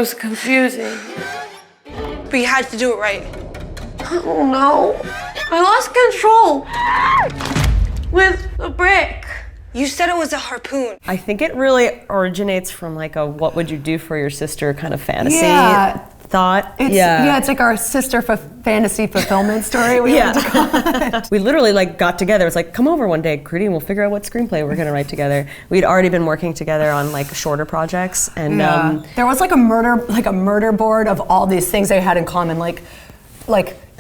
was confusing. But you had to do it right. Oh no. I lost control with the brick. You said it was a harpoon. I think it really originates from like a what would you do for your sister kind of fantasy thought. It's like our sister fantasy fulfillment story. We like to call it. We literally like got together. It's like, come over one day, Krudy, and we'll figure out what screenplay we're gonna write together. We'd already been working together on like shorter projects, and there was like a murder board of all these things they had in common, like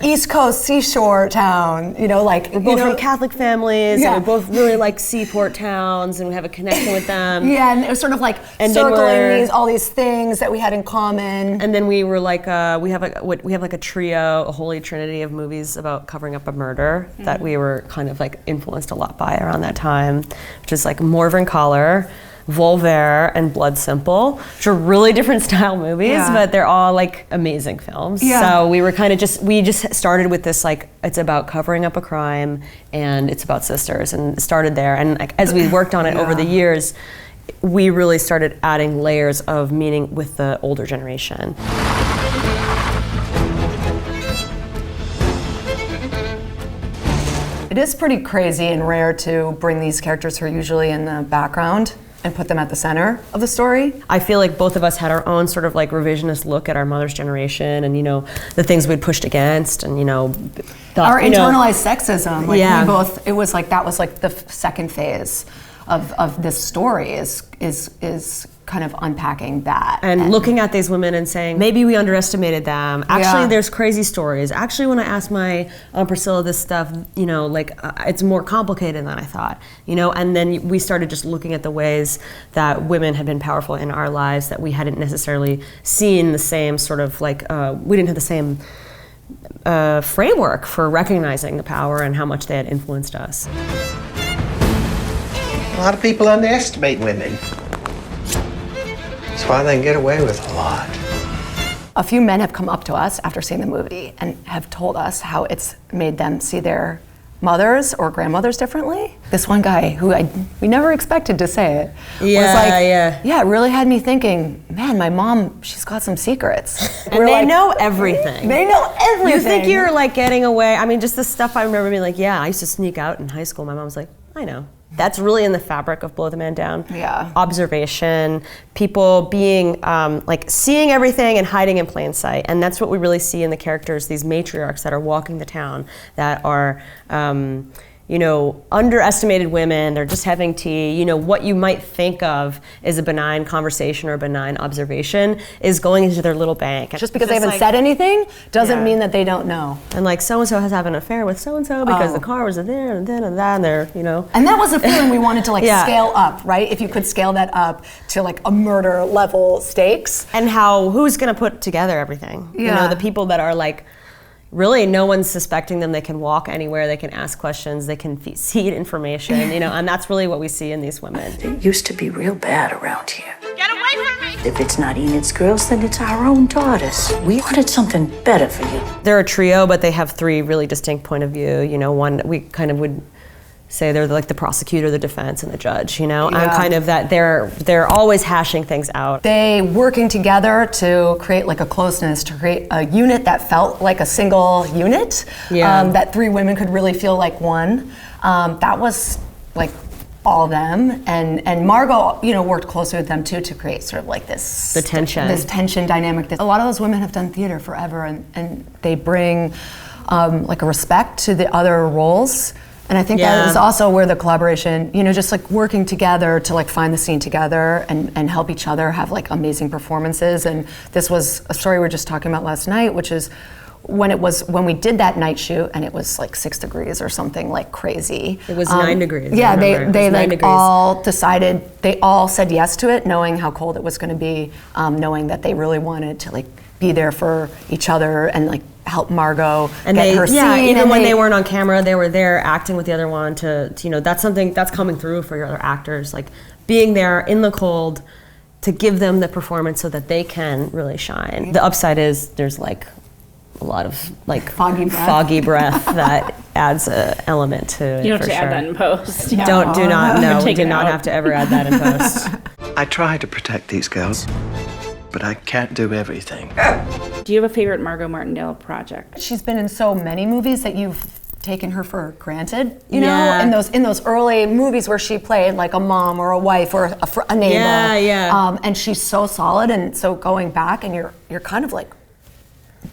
East Coast seashore town, we're both from Catholic families, and we both really like seaport towns, and we have a connection with them. Yeah, and it was sort of like circling all these things that we had in common. And then we were like, we have like a trio, a holy trinity of movies about covering up a murder that we were kind of like influenced a lot by around that time, which is like Morven Collar, Voltaire, and Blood Simple, which are really different style movies, but they're all like amazing films. So we were kind of we just started with this like, it's about covering up a crime and it's about sisters, and it started there. And like, as we worked on it over the years, we really started adding layers of meaning with the older generation. It is pretty crazy and rare to bring these characters who are usually in the background and put them at the center of the story. I feel like both of us had our own sort of like revisionist look at our mother's generation, and the things we'd pushed against, and our internalized sexism. Like we both, it was like that was like the second phase of this story is kind of unpacking that and looking at these women and saying maybe we underestimated them. Actually, there's crazy stories. Actually, when I asked my Aunt Priscilla this stuff, it's more complicated than I thought. And then we started just looking at the ways that women had been powerful in our lives that we hadn't necessarily seen the same sort of like we didn't have the same framework for recognizing the power and how much they had influenced us. A lot of people underestimate women. That's why they can get away with a lot. A few men have come up to us after seeing the movie and have told us how it's made them see their mothers or grandmothers differently. This one guy who we never expected to say it was like, it really had me thinking, man, my mom, she's got some secrets. And they know everything. They know everything. You think you're like getting away. I mean, just the stuff I remember being like, I used to sneak out in high school. My mom was like, I know. That's really in the fabric of Blow the Man Down. Yeah. Observation, people being like seeing everything and hiding in plain sight. And that's what we really see in the characters, these matriarchs that are walking the town, that are underestimated women. They're just having tea. What you might think of as a benign conversation or a benign observation is going into their little bank. Just because they haven't said anything doesn't mean that they don't know. And like so-and-so has had an affair with so-and-so because the car was there and then and that and there, And that was a feeling we wanted to like scale up, right? If you could scale that up to like a murder level stakes. And who's gonna put together everything? The people that are like, really, no one's suspecting them. They can walk anywhere. They can ask questions. They can seed information. And that's really what we see in these women. It used to be real bad around here. Get away from me! If it's not Enid's girls, then it's our own daughters. We wanted something better for you. They're a trio, but they have three really distinct point of view. One we kind of would say they're like the prosecutor, the defense, and the judge. And kind of that they're always hashing things out. They working together to create like a closeness, to create a unit that felt like a single unit. That three women could really feel like one. That was like all of them, and Margo, worked closely with them too to create sort of like this tension dynamic. A lot of those women have done theater forever, and they bring like a respect to the other roles. And I think that is also where the collaboration, just like working together to like find the scene together and help each other have like amazing performances. And this was a story we were just talking about last night, which is when we did that night shoot and it was like 6 degrees or something like crazy. It was 9 degrees. Yeah, they like all decided, they all said yes to it, knowing how cold it was going to be, knowing that they really wanted to like be there for each other and like help Margo get her scene. Even when they weren't on camera, they were there acting with the other one to that's something that's coming through for your other actors, like being there in the cold to give them the performance so that they can really shine. The upside is there's like a lot of like foggy breath that adds an element to it. You don't for have to sure. add that in post. We do not have to ever add that in post. I try to protect these girls. but I can't do everything. Do you have a favorite Margo Martindale project? She's been in so many movies that you've taken her for granted, you know? Yeah. In those early movies where she played like a mom or a wife or a neighbor. Yeah, yeah. And she's so solid, and so going back and you're kind of like,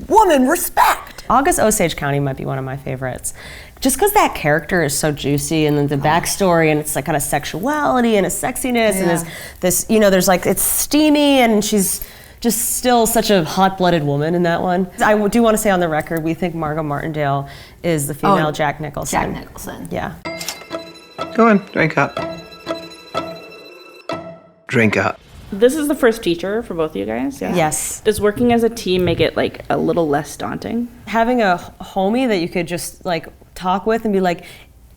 woman, respect. August Osage County might be one of my favorites. Just because that character is so juicy, and then the backstory, and it's like kind of sexuality and a sexiness, and there's this, you know, there's like, it's steamy, and she's just still such a hot-blooded woman in that one. I do want to say on the record, we think Margo Martindale is the female Jack Nicholson. Jack Nicholson. Yeah. Go on, drink up. Drink up. This is the first teacher for both of you guys? Yeah. Yes. Does working as a team make it like a little less daunting? Having a homie that you could just like talk with and be like,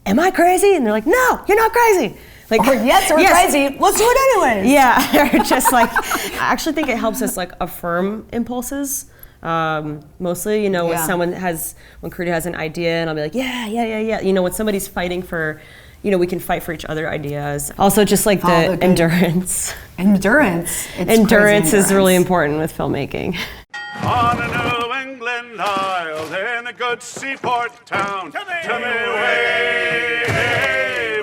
am I crazy? And they're like, no, you're not crazy. Like, Or yes, we're crazy. Let's do it anyways. Yeah, or just like, I actually think it helps us like affirm impulses. Mostly, you know, when when Krudy has an idea, and I'll be like, yeah. You know, when somebody's fighting for, you know, we can fight for each other ideas. Also, just like the endurance. Endurance. Endurance is really important with filmmaking. On a New England isle in a good seaport town, to me way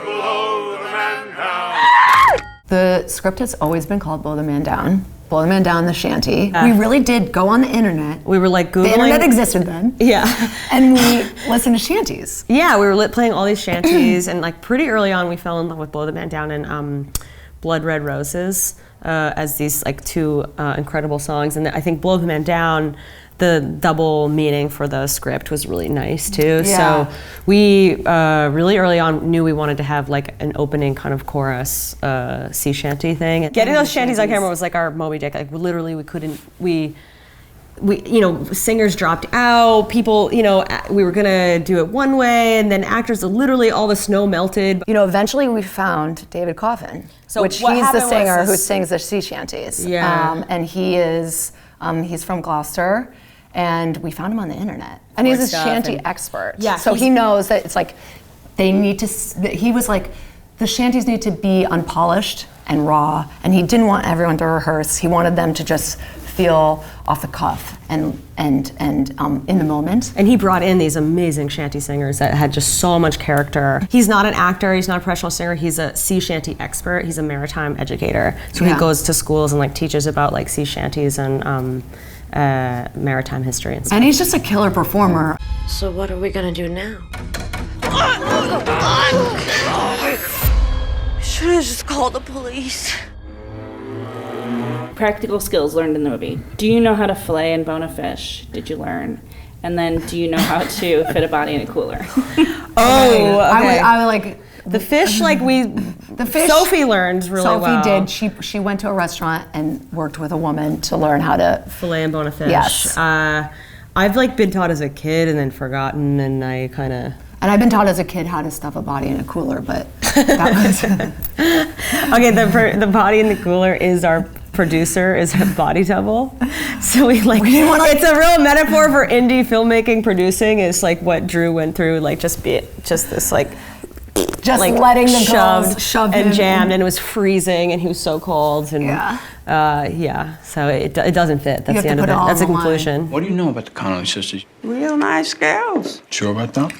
below the man down. The script has always been called Blow the Man Down. Blow the Man Down, the shanty. We really did go on the internet. We were like Googling. The internet existed then. Yeah. And we listened to shanties. Yeah, we were playing all these shanties, and like pretty early on we fell in love with Blow the Man Down and Blood Red Roses as these like two incredible songs. And I think Blow the Man Down, the double meaning for the script was really nice too. Yeah. So we really early on knew we wanted to have like an opening kind of chorus sea shanty thing. Getting those shanties on camera was like our Moby Dick. Like literally we you know, singers dropped out, people, you know, we were gonna do it one way, and then actors, literally all the snow melted. You know, eventually we found David Coffin, which what he's the happened singer was who this- sings the sea shanties. Yeah. And he is, he's from Gloucester, and we found him on the internet. And he's a stuff shanty and- expert. Yeah, So he knows that it's like, they need to, he was like, the shanties need to be unpolished and raw, and he didn't want everyone to rehearse. He wanted them to just feel off the cuff and in the moment. And he brought in these amazing shanty singers that had just so much character. He's not an actor, he's not a professional singer, he's a sea shanty expert, he's a maritime educator. So he goes to schools and like teaches about like sea shanties and maritime history and stuff. And he's just a killer performer. So what are we gonna do now? Should have just called the police. Practical skills learned in the movie. Do you know how to fillet and bone a fish? Did you learn? And then do you know how to fit a body in a cooler? Oh, okay. I would like, The fish, like Sophie learned really well. Sophie did. She went to a restaurant and worked with a woman to learn how to Filet and bone a fish. Yes. I've like been taught as a kid and then forgotten, and I kind of. And I've been taught as a kid how to stuff a body in a cooler, but that was. Okay, the body in the cooler is our producer, is a body double. So we like, it's a real metaphor for indie filmmaking producing. Is like what Drew went through, like just this like. Just like letting the shoved shove and him jammed, and it was freezing, and he was so cold, and so it doesn't fit. That's the end of it. That's a conclusion. What do you know about the Connolly sisters? Real nice girls. Sure about that?